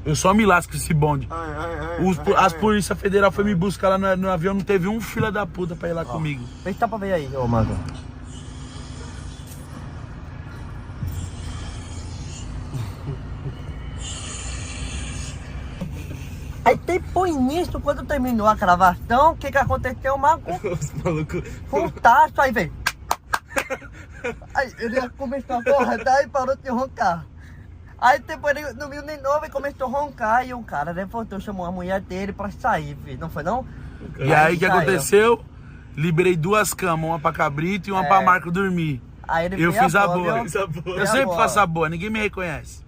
Eu só me lasco esse bonde. As polícia federal foi me buscar lá no avião, não teve um filho da puta pra ir lá comigo. Vê se tá pra ver aí, ô Mago. Aí depois nisso, quando terminou a gravação, o que aconteceu, Mago? Os malucos. Com o tacho, aí veio. Aí ele começou a correr e parou de roncar. Aí depois ele não viu nem novo e começou a roncar. E o cara levantou, chamou a mulher dele pra sair, filho. Não foi não? E aí o que saiu. aconteceu? Liberei 2 camas, uma pra Cabrito e uma pra Marco dormir. Aí ele Eu fez fiz a boa, boa. viu? Eu Fez sempre boa. faço a boa, ninguém me reconhece.